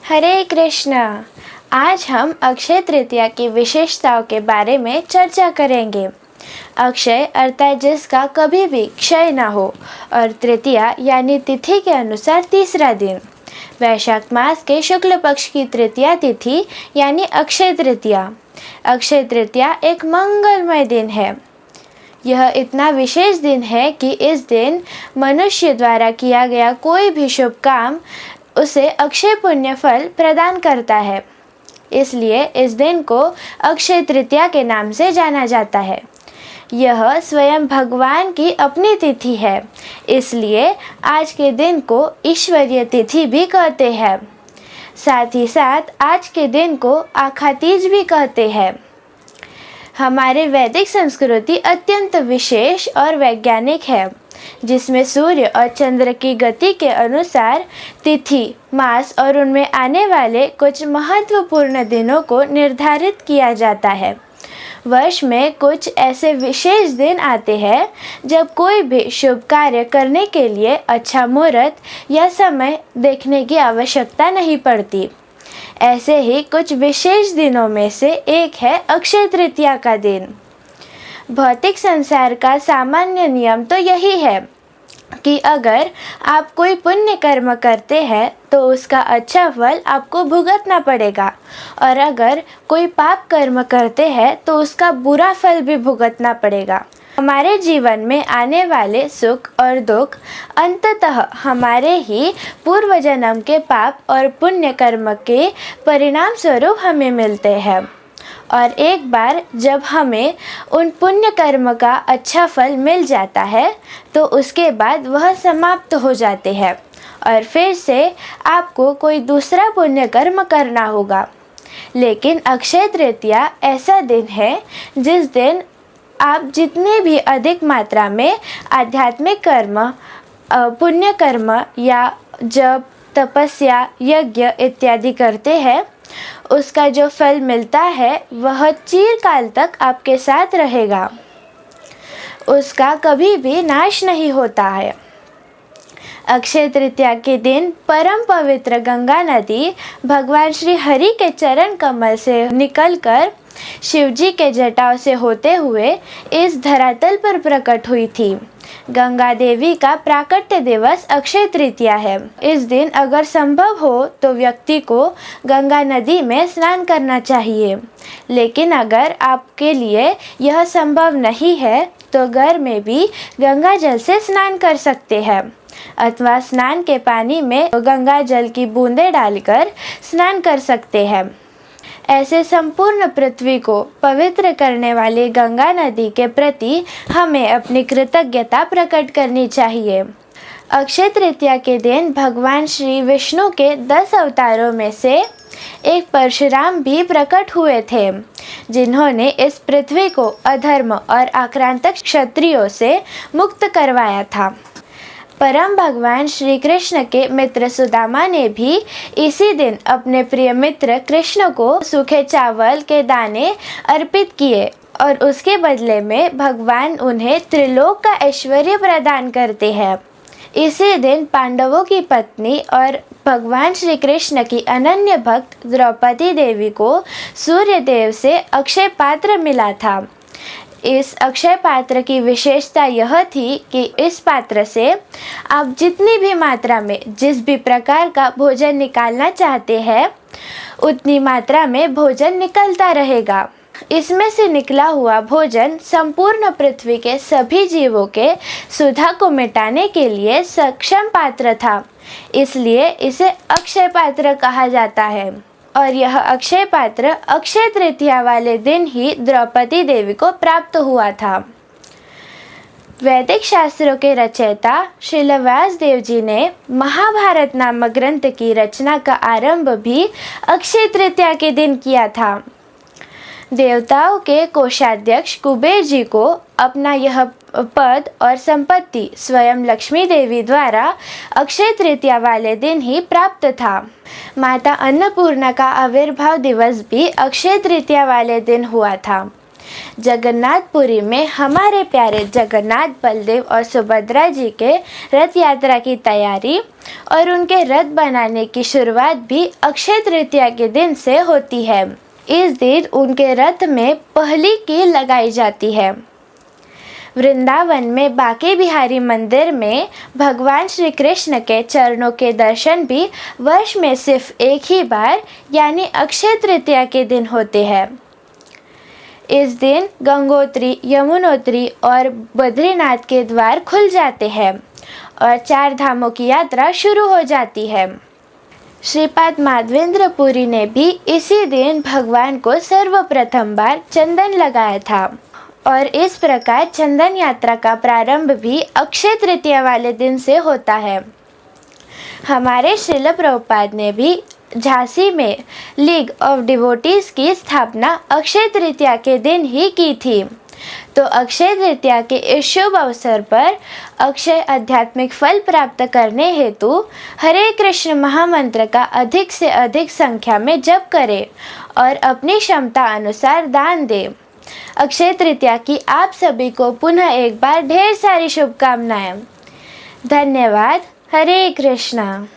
हरे कृष्णा। आज हम अक्षय तृतीया की विशेषताओं के बारे में चर्चा करेंगे। अक्षय अर्थात जिसका कभी भी क्षय ना हो, और तृतीया यानी तिथि के अनुसार तीसरा दिन। वैशाख मास के शुक्ल पक्ष की तृतीया तिथि यानी अक्षय तृतीया। अक्षय तृतीया एक मंगलमय दिन है। यह इतना विशेष दिन है कि इस दिन मनुष्य द्वारा किया गया कोई भी शुभ काम उसे अक्षय पुण्य फल प्रदान करता है। इसलिए इस दिन को अक्षय तृतीया के नाम से जाना जाता है। यह स्वयं भगवान की अपनी तिथि है, इसलिए आज के दिन को ईश्वरीय तिथि भी कहते हैं। साथ ही साथ आज के दिन को आखा तीज भी कहते हैं। हमारे वैदिक संस्कृति अत्यंत विशेष और वैज्ञानिक है, जिसमें सूर्य और चंद्र की गति के अनुसार तिथि, मास और उनमें आने वाले कुछ महत्वपूर्ण दिनों को निर्धारित किया जाता है। वर्ष में कुछ ऐसे विशेष दिन आते हैं जब कोई भी शुभ कार्य करने के लिए अच्छा मुहूर्त या समय देखने की आवश्यकता नहीं पड़ती। ऐसे ही कुछ विशेष दिनों में से एक है अक्षय तृतीया का दिन। भौतिक संसार का सामान्य नियम तो यही है कि अगर आप कोई पुण्य कर्म करते हैं तो उसका अच्छा फल आपको भुगतना पड़ेगा, और अगर कोई पाप कर्म करते हैं तो उसका बुरा फल भी भुगतना पड़ेगा। हमारे जीवन में आने वाले सुख और दुख अंततः हमारे ही पूर्व जन्म के पाप और पुण्य कर्म के परिणाम स्वरूप हमें मिलते हैं, और एक बार जब हमें उन पुण्य कर्म का अच्छा फल मिल जाता है तो उसके बाद वह समाप्त हो जाते हैं और फिर से आपको कोई दूसरा पुण्य कर्म करना होगा। लेकिन अक्षय तृतीया ऐसा दिन है जिस दिन आप जितने भी अधिक मात्रा में आध्यात्मिक कर्म, पुण्य कर्म या जप, तपस्या, यज्ञ इत्यादि करते हैं, उसका जो फल मिलता है वह चिरकाल तक आपके साथ रहेगा। उसका कभी भी नाश नहीं होता है। अक्षय तृतीया के दिन परम पवित्र गंगा नदी भगवान श्री हरि के चरण कमल से निकलकर शिवजी के जटाओं से होते हुए इस धरातल पर प्रकट हुई थी। गंगा देवी का प्राकट्य दिवस अक्षय तृतीया है। इस दिन अगर संभव हो तो व्यक्ति को गंगा नदी में स्नान करना चाहिए, लेकिन अगर आपके लिए यह संभव नहीं है तो घर में भी गंगा जल से स्नान कर सकते हैं, अथवा स्नान के पानी में गंगा जल की बूंदें डालकर स्नान कर सकते हैं। ऐसे संपूर्ण पृथ्वी को पवित्र करने वाली गंगा नदी के प्रति हमें अपनी कृतज्ञता प्रकट करनी चाहिए। अक्षय तृतीया के दिन भगवान श्री विष्णु के 10 अवतारों में से एक परशुराम भी प्रकट हुए थे, जिन्होंने इस पृथ्वी को अधर्म और आक्रांतक क्षत्रियों से मुक्त करवाया था। परम भगवान श्री कृष्ण के मित्र सुदामा ने भी इसी दिन अपने प्रिय मित्र कृष्ण को सूखे चावल के दाने अर्पित किए, और उसके बदले में भगवान उन्हें त्रिलोक का ऐश्वर्य प्रदान करते हैं। इसी दिन पांडवों की पत्नी और भगवान श्री कृष्ण की अनन्य भक्त द्रौपदी देवी को सूर्य देव से अक्षय पात्र मिला था। इस अक्षय पात्र की विशेषता यह थी कि इस पात्र से आप जितनी भी मात्रा में जिस भी प्रकार का भोजन निकालना चाहते हैं उतनी मात्रा में भोजन निकलता रहेगा। इसमें से निकला हुआ भोजन संपूर्ण पृथ्वी के सभी जीवों के क्षुधा को मिटाने के लिए सक्षम पात्र था, इसलिए इसे अक्षय पात्र कहा जाता है। और यह अक्षय पात्र अक्षय तृतीया वाले दिन ही द्रौपदी देवी को प्राप्त हुआ था। वैदिक शास्त्रों के रचयिता श्रील व्यास देव जी ने महाभारत नामक ग्रंथ की रचना का आरंभ भी अक्षय तृतीया के दिन किया था। देवताओं के कोषाध्यक्ष कुबेर जी को अपना यह पद और संपत्ति स्वयं लक्ष्मी देवी द्वारा अक्षय तृतीया वाले दिन ही प्राप्त था। माता अन्नपूर्णा का आविर्भाव दिवस भी अक्षय तृतीया वाले दिन हुआ था। जगन्नाथपुरी में हमारे प्यारे जगन्नाथ, बलदेव और सुभद्रा जी के रथ यात्रा की तैयारी और उनके रथ बनाने की शुरुआत भी अक्षय तृतीया के दिन से होती है। इस दिन उनके रथ में पहली कील लगाई जाती है। वृंदावन में बांके बिहारी मंदिर में भगवान श्री कृष्ण के चरणों के दर्शन भी वर्ष में सिर्फ एक ही बार यानी अक्षय तृतीया के दिन होते हैं। इस दिन गंगोत्री, यमुनोत्री और बद्रीनाथ के द्वार खुल जाते हैं और 4 धामों की यात्रा शुरू हो जाती है। श्रीपाद माधवेंद्र पुरी ने भी इसी दिन भगवान को सर्वप्रथम बार चंदन लगाया था और इस प्रकार चंदन यात्रा का प्रारंभ भी अक्षय तृतीया वाले दिन से होता है। हमारे श्रील प्रभुपाद ने भी झांसी में लीग ऑफ डिवोटीज की स्थापना अक्षय तृतीया के दिन ही की थी। तो अक्षय तृतीया के इस शुभ अवसर पर अक्षय आध्यात्मिक फल प्राप्त करने हेतु हरे कृष्ण महामंत्र का अधिक से अधिक संख्या में जप करें और अपनी क्षमता अनुसार दान दें। अक्षय तृतीया की आप सभी को पुनः एक बार ढेर सारी शुभकामनाएं। धन्यवाद। हरे कृष्णा।